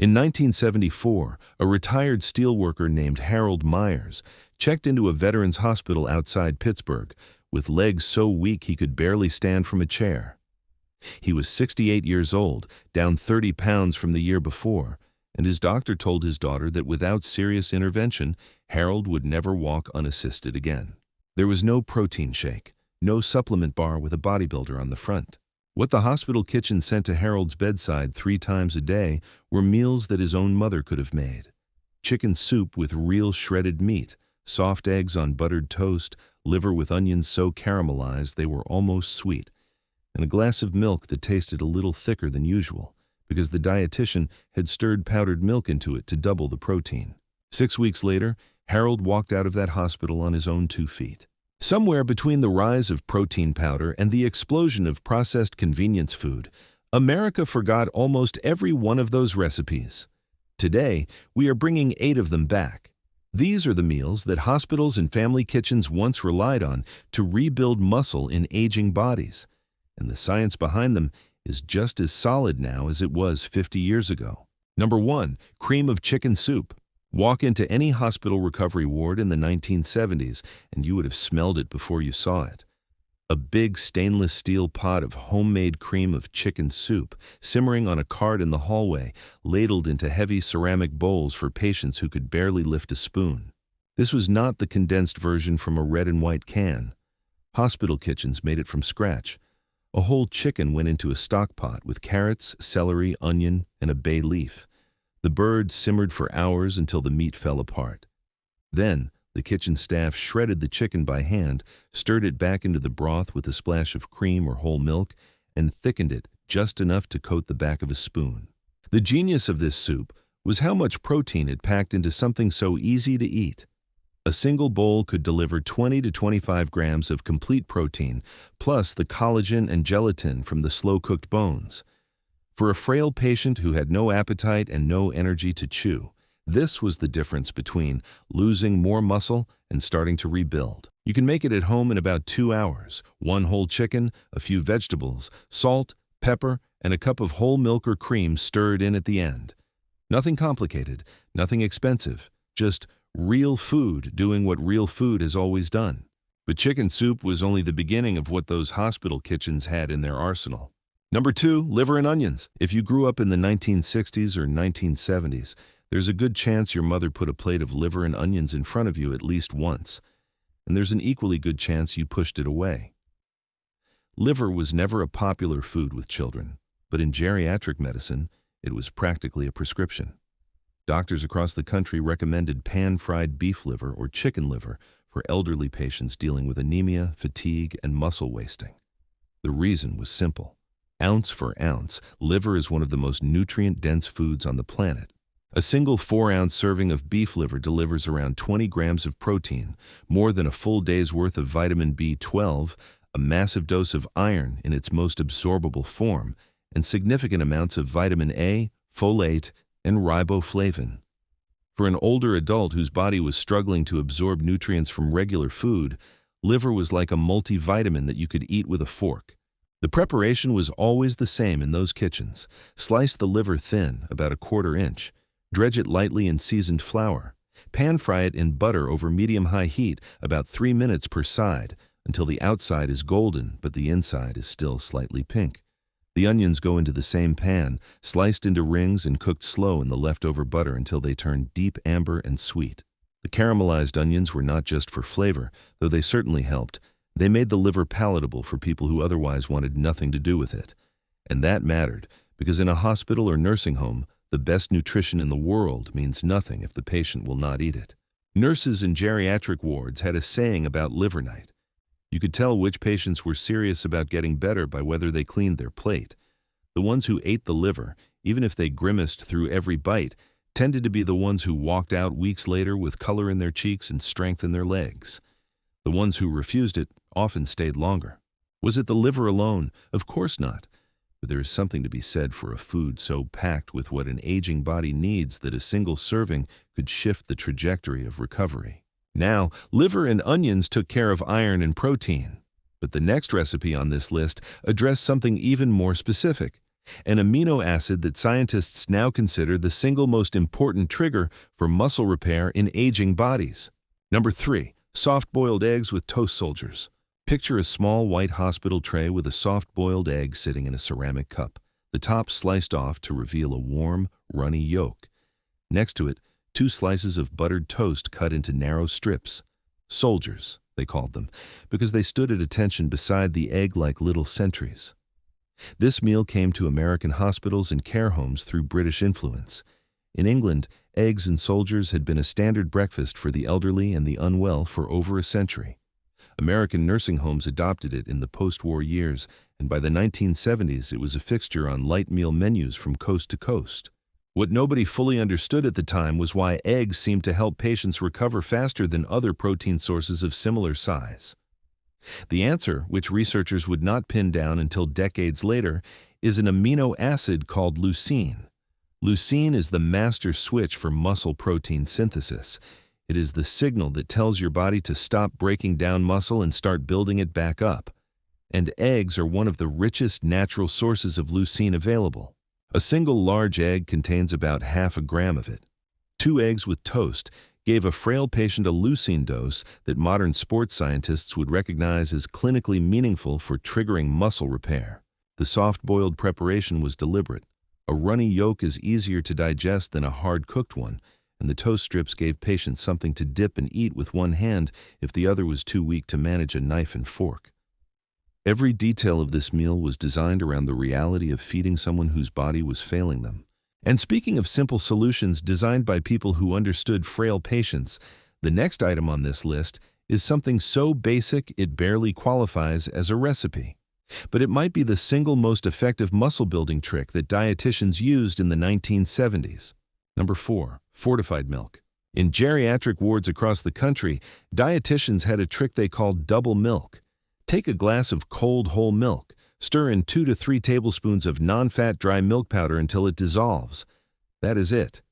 In 1974, a retired steelworker named Harold Myers checked into a veterans hospital outside Pittsburgh with legs so weak he could barely stand from a chair. He was 68 years old, down 30 pounds from the year before, and his doctor told his daughter that without serious intervention, Harold would never walk unassisted again. There was no protein shake, no supplement bar with a bodybuilder on the front. What the hospital kitchen sent to Harold's bedside 3 times a day were meals that his own mother could have made. Chicken soup with real shredded meat, soft eggs on buttered toast, liver with onions so caramelized they were almost sweet, and a glass of milk that tasted a little thicker than usual, because the dietitian had stirred powdered milk into it to double the protein. 6 weeks later, Harold walked out of that hospital on his own 2 feet. Somewhere between the rise of protein powder and the explosion of processed convenience food, America forgot almost every one of those recipes. Today, we are bringing 8 of them back. These are the meals that hospitals and family kitchens once relied on to rebuild muscle in aging bodies. And the science behind them is just as solid now as it was 50 years ago. Number 1, cream of chicken soup. Walk into any hospital recovery ward in the 1970s and you would have smelled it before you saw it. A big stainless steel pot of homemade cream of chicken soup, simmering on a cart in the hallway, ladled into heavy ceramic bowls for patients who could barely lift a spoon. This was not the condensed version from a red and white can. Hospital kitchens made it from scratch. A whole chicken went into a stock pot with carrots, celery, onion, and a bay leaf. The bird simmered for hours until the meat fell apart. Then, the kitchen staff shredded the chicken by hand, stirred it back into the broth with a splash of cream or whole milk, and thickened it just enough to coat the back of a spoon. The genius of this soup was how much protein it packed into something so easy to eat. A single bowl could deliver 20 to 25 grams of complete protein, plus the collagen and gelatin from the slow-cooked bones. For a frail patient who had no appetite and no energy to chew, this was the difference between losing more muscle and starting to rebuild. You can make it at home in about 2 hours. 1 whole chicken, a few vegetables, salt, pepper, and a cup of whole milk or cream stirred in at the end. Nothing complicated, nothing expensive, just real food doing what real food has always done. But chicken soup was only the beginning of what those hospital kitchens had in their arsenal. Number 2, liver and onions. If you grew up in the 1960s or 1970s, there's a good chance your mother put a plate of liver and onions in front of you at least once, and there's an equally good chance you pushed it away. Liver was never a popular food with children, but in geriatric medicine, it was practically a prescription. Doctors across the country recommended pan-fried beef liver or chicken liver for elderly patients dealing with anemia, fatigue, and muscle wasting. The reason was simple. Ounce for ounce, liver is one of the most nutrient-dense foods on the planet. A single 4-ounce serving of beef liver delivers around 20 grams of protein, more than a full day's worth of vitamin B12, a massive dose of iron in its most absorbable form, and significant amounts of vitamin A, folate, and riboflavin. For an older adult whose body was struggling to absorb nutrients from regular food, liver was like a multivitamin that you could eat with a fork. The preparation was always the same in those kitchens. Slice the liver thin, about 1/4 inch. Dredge it lightly in seasoned flour. Pan-fry it in butter over medium-high heat, about 3 minutes per side, until the outside is golden but the inside is still slightly pink. The onions go into the same pan, sliced into rings and cooked slow in the leftover butter until they turn deep amber and sweet. The caramelized onions were not just for flavor, though they certainly helped. They made the liver palatable for people who otherwise wanted nothing to do with it. And that mattered, because in a hospital or nursing home, the best nutrition in the world means nothing if the patient will not eat it. Nurses in geriatric wards had a saying about liver night. You could tell which patients were serious about getting better by whether they cleaned their plate. The ones who ate the liver, even if they grimaced through every bite, tended to be the ones who walked out weeks later with color in their cheeks and strength in their legs. The ones who refused it often stayed longer. Was it the liver alone? Of course not. But there is something to be said for a food so packed with what an aging body needs that a single serving could shift the trajectory of recovery. Now, liver and onions took care of iron and protein. But the next recipe on this list addressed something even more specific. an amino acid that scientists now consider the single most important trigger for muscle repair in aging bodies. Number 3. Soft-boiled eggs with toast soldiers. Picture a small white hospital tray with a soft-boiled egg sitting in a ceramic cup, the top sliced off to reveal a warm, runny yolk. Next to it, 2 slices of buttered toast cut into narrow strips. Soldiers, they called them, because they stood at attention beside the egg like little sentries. This meal came to American hospitals and care homes through British influence. In England, eggs and soldiers had been a standard breakfast for the elderly and the unwell for over a century. American nursing homes adopted it in the post-war years, and by the 1970s it was a fixture on light meal menus from coast to coast. What nobody fully understood at the time was why eggs seemed to help patients recover faster than other protein sources of similar size. The answer, which researchers would not pin down until decades later, is an amino acid called leucine. Leucine is the master switch for muscle protein synthesis. It is the signal that tells your body to stop breaking down muscle and start building it back up. And eggs are one of the richest natural sources of leucine available. A single large egg contains about half a gram of it. 2 eggs with toast gave a frail patient a leucine dose that modern sports scientists would recognize as clinically meaningful for triggering muscle repair. The soft-boiled preparation was deliberate. A runny yolk is easier to digest than a hard-cooked one, and the toast strips gave patients something to dip and eat with one hand if the other was too weak to manage a knife and fork. Every detail of this meal was designed around the reality of feeding someone whose body was failing them. And speaking of simple solutions designed by people who understood frail patients, the next item on this list is something so basic it barely qualifies as a recipe. But it might be the single most effective muscle-building trick that dietitians used in the 1970s. Number 4. Fortified milk. In geriatric wards across the country, dietitians had a trick they called double milk. Take a glass of cold whole milk. Stir in 2 to 3 tablespoons of non-fat dry milk powder until it dissolves. That is it.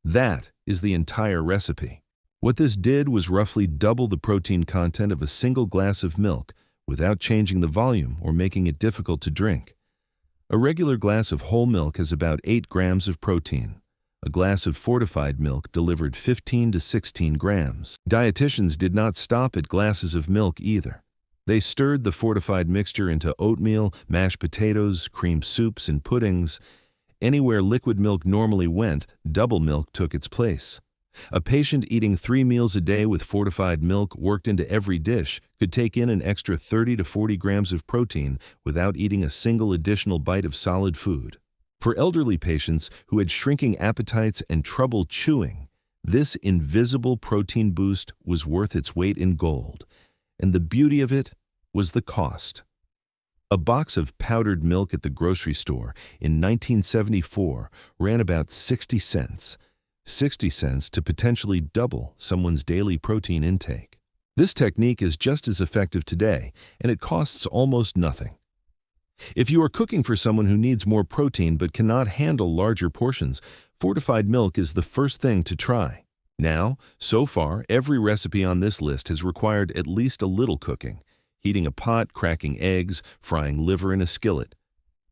That is the entire recipe. What this did was roughly double the protein content of a single glass of milk without changing the volume or making it difficult to drink. A regular glass of whole milk has about 8 grams of protein. A glass of fortified milk delivered 15 to 16 grams. Dietitians did not stop at glasses of milk either. They stirred the fortified mixture into oatmeal, mashed potatoes, cream soups, and puddings. Anywhere liquid milk normally went, double milk took its place. A patient eating 3 meals a day with fortified milk worked into every dish could take in an extra 30 to 40 grams of protein without eating a single additional bite of solid food. For elderly patients who had shrinking appetites and trouble chewing, this invisible protein boost was worth its weight in gold. And the beauty of it was the cost. A box of powdered milk at the grocery store in 1974 ran about 60 cents. 60 cents to potentially double someone's daily protein intake. This technique is just as effective today, and it costs almost nothing. If you are cooking for someone who needs more protein but cannot handle larger portions, fortified milk is the first thing to try. Now, so far, every recipe on this list has required at least a little cooking, heating a pot, cracking eggs, frying liver in a skillet.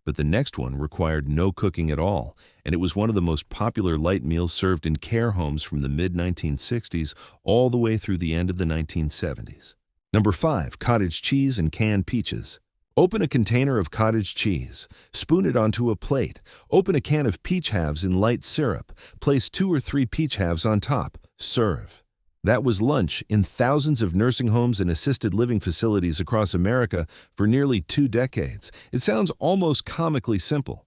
But the next one required no cooking at all, and it was one of the most popular light meals served in care homes from the mid-1960s all the way through the end of the 1970s. Number 5. Cottage cheese and canned peaches. Open a container of cottage cheese. Spoon it onto a plate. Open a can of peach halves in light syrup. Place 2 or 3 peach halves on top. Serve. That was lunch in thousands of nursing homes and assisted living facilities across America for nearly 2 decades. It sounds almost comically simple,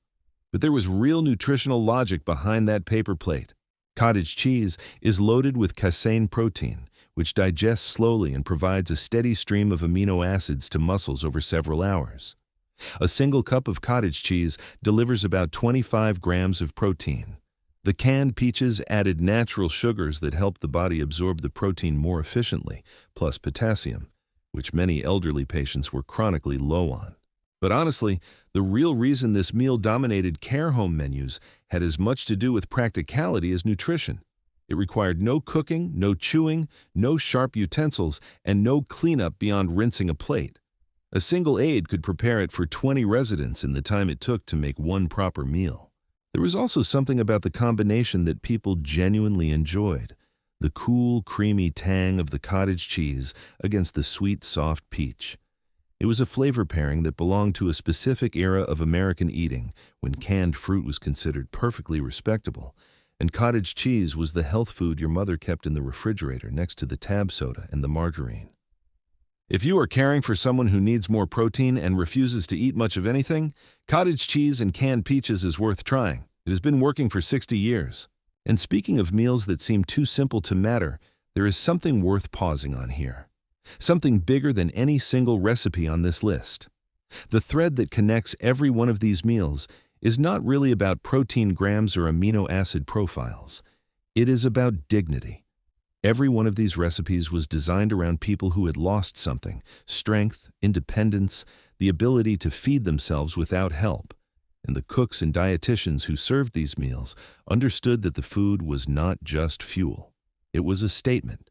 but there was real nutritional logic behind that paper plate. Cottage cheese is loaded with casein protein, which digests slowly and provides a steady stream of amino acids to muscles over several hours. A single cup of cottage cheese delivers about 25 grams of protein. The canned peaches added natural sugars that help the body absorb the protein more efficiently, plus potassium, which many elderly patients were chronically low on. But honestly, the real reason this meal dominated care home menus had as much to do with practicality as nutrition. It required no cooking, no chewing, no sharp utensils, and no cleanup beyond rinsing a plate. A single aide could prepare it for 20 residents in the time it took to make one proper meal. There was also something about the combination that people genuinely enjoyed: the cool, creamy tang of the cottage cheese against the sweet, soft peach. It was a flavor pairing that belonged to a specific era of American eating, when canned fruit was considered perfectly respectable, and cottage cheese was the health food your mother kept in the refrigerator next to the tab soda and the margarine. If you are caring for someone who needs more protein and refuses to eat much of anything, cottage cheese and canned peaches is worth trying. It has been working for 60 years. And speaking of meals that seem too simple to matter, there is something worth pausing on here. Something bigger than any single recipe on this list. The thread that connects every one of these meals is not really about protein grams or amino acid profiles. It is about dignity. Every one of these recipes was designed around people who had lost something: strength, independence, the ability to feed themselves without help. And the cooks and dietitians who served these meals understood that the food was not just fuel. It was a statement.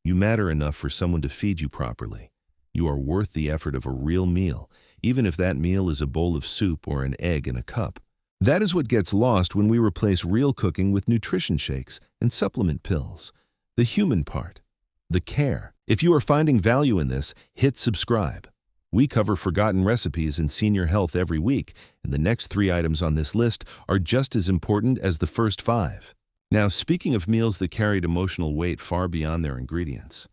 You matter enough for someone to feed you properly. You are worth the effort of a real meal, even if that meal is a bowl of soup or an egg in a cup. That is what gets lost when we replace real cooking with nutrition shakes and supplement pills. The human part, the care. If you are finding value in this, hit subscribe. We cover forgotten recipes in senior health every week, and the next 3 items on this list are just as important as the first 5. Now, speaking of meals that carried emotional weight far beyond their ingredients.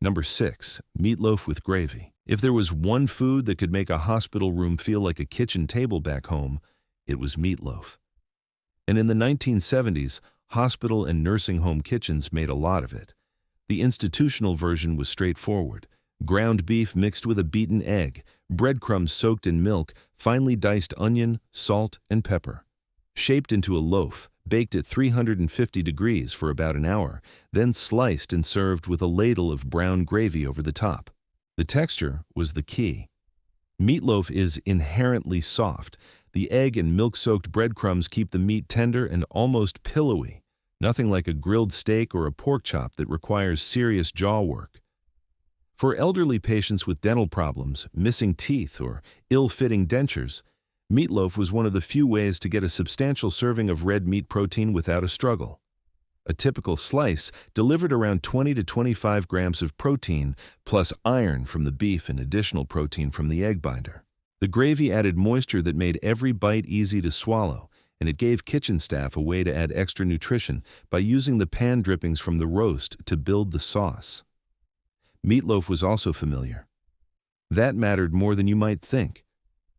Number 6, meatloaf with gravy. If there was one food that could make a hospital room feel like a kitchen table back home, it was meatloaf. And in the 1970s, hospital and nursing home kitchens made a lot of it. The institutional version was straightforward: ground beef mixed with a beaten egg, breadcrumbs soaked in milk, finely diced onion, salt, and pepper. Shaped into a loaf, baked at 350 degrees for about an hour, then sliced and served with a ladle of brown gravy over the top. The texture was the key. Meatloaf is inherently soft. The egg and milk-soaked breadcrumbs keep the meat tender and almost pillowy, nothing like a grilled steak or a pork chop that requires serious jaw work. For elderly patients with dental problems, missing teeth, or ill-fitting dentures, meatloaf was one of the few ways to get a substantial serving of red meat protein without a struggle. A typical slice delivered around 20 to 25 grams of protein, plus iron from the beef and additional protein from the egg binder. The gravy added moisture that made every bite easy to swallow, and it gave kitchen staff a way to add extra nutrition by using the pan drippings from the roast to build the sauce. Meatloaf was also familiar. That mattered more than you might think.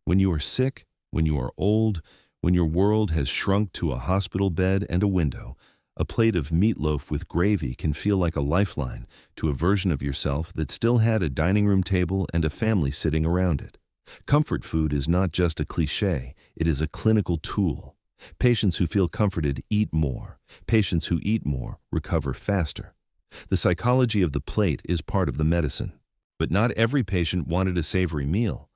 When you are sick, when you are old, when your world has shrunk to a hospital bed and a window, a plate of meatloaf with gravy can feel like a lifeline to a version of yourself that still had a dining room table and a family sitting around it. Comfort food is not just a cliché, it is a clinical tool. Patients who feel comforted eat more. Patients who eat more recover faster. The psychology of the plate is part of the medicine. But not every patient wanted a savory meal.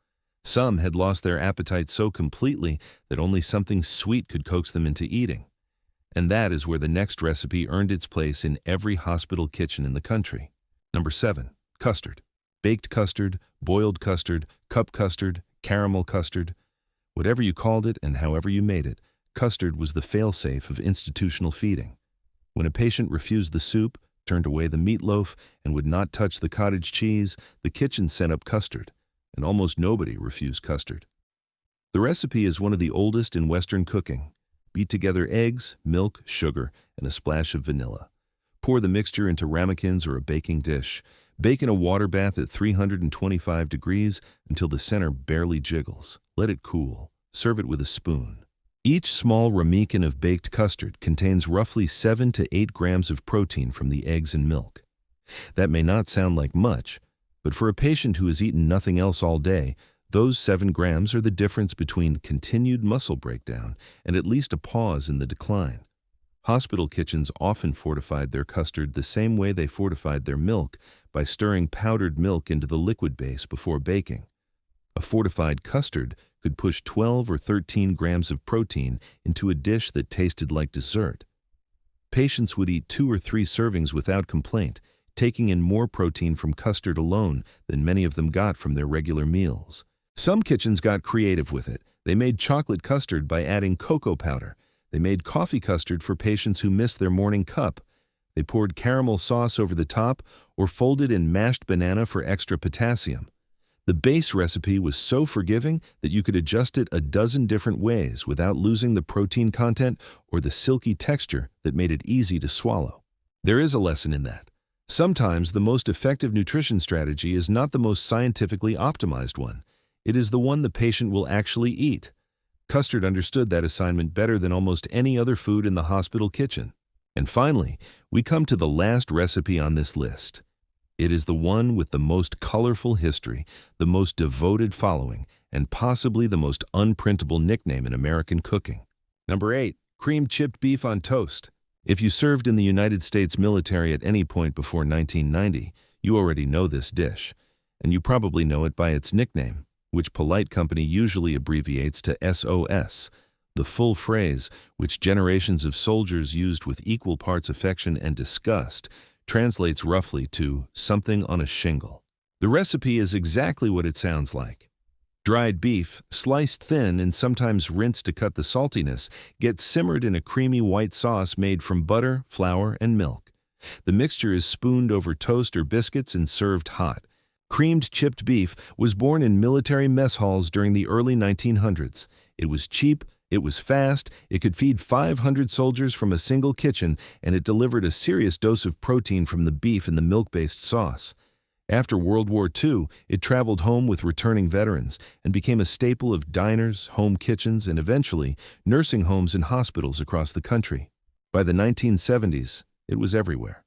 Some had lost their appetite so completely that only something sweet could coax them into eating. And that is where the next recipe earned its place in every hospital kitchen in the country. Number 7, custard. Baked custard, boiled custard, cup custard, caramel custard. Whatever you called it and however you made it, custard was the fail-safe of institutional feeding. When a patient refused the soup, turned away the meatloaf, and would not touch the cottage cheese, the kitchen sent up custard, and almost nobody refused custard. The recipe is one of the oldest in Western cooking. Beat together eggs, milk, sugar, and a splash of vanilla. Pour the mixture into ramekins or a baking dish. Bake in a water bath at 325 degrees until the center barely jiggles. Let it cool. Serve it with a spoon. Each small ramekin of baked custard contains roughly 7 to 8 grams of protein from the eggs and milk. That may not sound like much, but for a patient who has eaten nothing else all day, those 7 grams are the difference between continued muscle breakdown and at least a pause in the decline. Hospital kitchens often fortified their custard the same way they fortified their milk, by stirring powdered milk into the liquid base before baking. A fortified custard could push 12 or 13 grams of protein into a dish that tasted like dessert. Patients would eat 2 or 3 servings without complaint, taking in more protein from custard alone than many of them got from their regular meals. Some kitchens got creative with it. They made chocolate custard by adding cocoa powder. They made coffee custard for patients who missed their morning cup. They poured caramel sauce over the top or folded in mashed banana for extra potassium. The base recipe was so forgiving that you could adjust it a dozen different ways without losing the protein content or the silky texture that made it easy to swallow. There is a lesson in that. Sometimes the most effective nutrition strategy is not the most scientifically optimized one. It is the one the patient will actually eat. Custard understood that assignment better than almost any other food in the hospital kitchen. And finally, we come to the last recipe on this list. It is the one with the most colorful history, the most devoted following, and possibly the most unprintable nickname in American cooking. Number 8. Creamed chipped beef on toast. If you served in the United States military at any point before 1990, you already know this dish, and you probably know it by its nickname, which polite company usually abbreviates to SOS. The full phrase, which generations of soldiers used with equal parts affection and disgust, translates roughly to something on a shingle. The recipe is exactly what it sounds like. Dried beef, sliced thin and sometimes rinsed to cut the saltiness, gets simmered in a creamy white sauce made from butter, flour, and milk. The mixture is spooned over toast or biscuits and served hot. Creamed chipped beef was born in military mess halls during the early 1900s. It was cheap, it was fast, it could feed 500 soldiers from a single kitchen, and it delivered a serious dose of protein from the beef and the milk-based sauce. After World War II, it traveled home with returning veterans and became a staple of diners, home kitchens, and eventually nursing homes and hospitals across the country. By the 1970s, it was everywhere.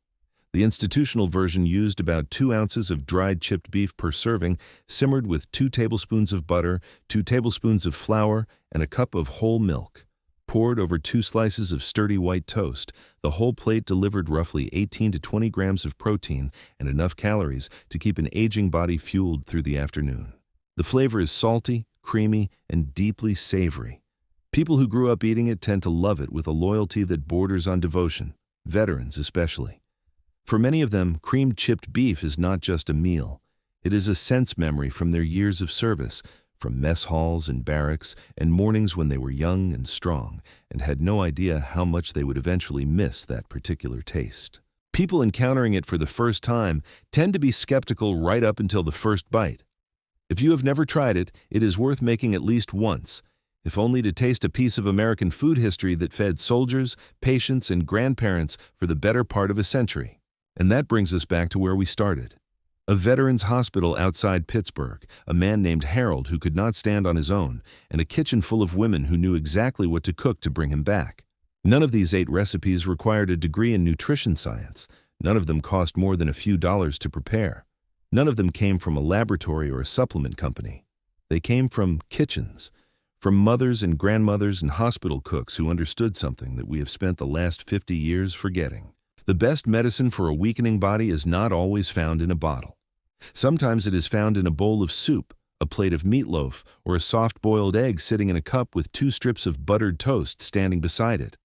The institutional version used about 2 ounces of dried chipped beef per serving, simmered with 2 tablespoons of butter, 2 tablespoons of flour, and a cup of whole milk. Poured over 2 slices of sturdy white toast, the whole plate delivered roughly 18 to 20 grams of protein and enough calories to keep an aging body fueled through the afternoon. The flavor is salty, creamy, and deeply savory. People who grew up eating it tend to love it with a loyalty that borders on devotion, veterans especially. For many of them, creamed chipped beef is not just a meal. It is a sense memory from their years of service, from mess halls and barracks and mornings when they were young and strong and had no idea how much they would eventually miss that particular taste. People encountering it for the first time tend to be skeptical right up until the first bite. If you have never tried it, it is worth making at least once, if only to taste a piece of American food history that fed soldiers, patients, and grandparents for the better part of a century. And that brings us back to where we started. A veterans hospital outside Pittsburgh, a man named Harold who could not stand on his own, and a kitchen full of women who knew exactly what to cook to bring him back. None of these 8 recipes required a degree in nutrition science. None of them cost more than a few dollars to prepare. None of them came from a laboratory or a supplement company. They came from kitchens, from mothers and grandmothers and hospital cooks who understood something that we have spent the last 50 years forgetting. The best medicine for a weakening body is not always found in a bottle. Sometimes it is found in a bowl of soup, a plate of meatloaf, or a soft-boiled egg sitting in a cup with 2 strips of buttered toast standing beside it.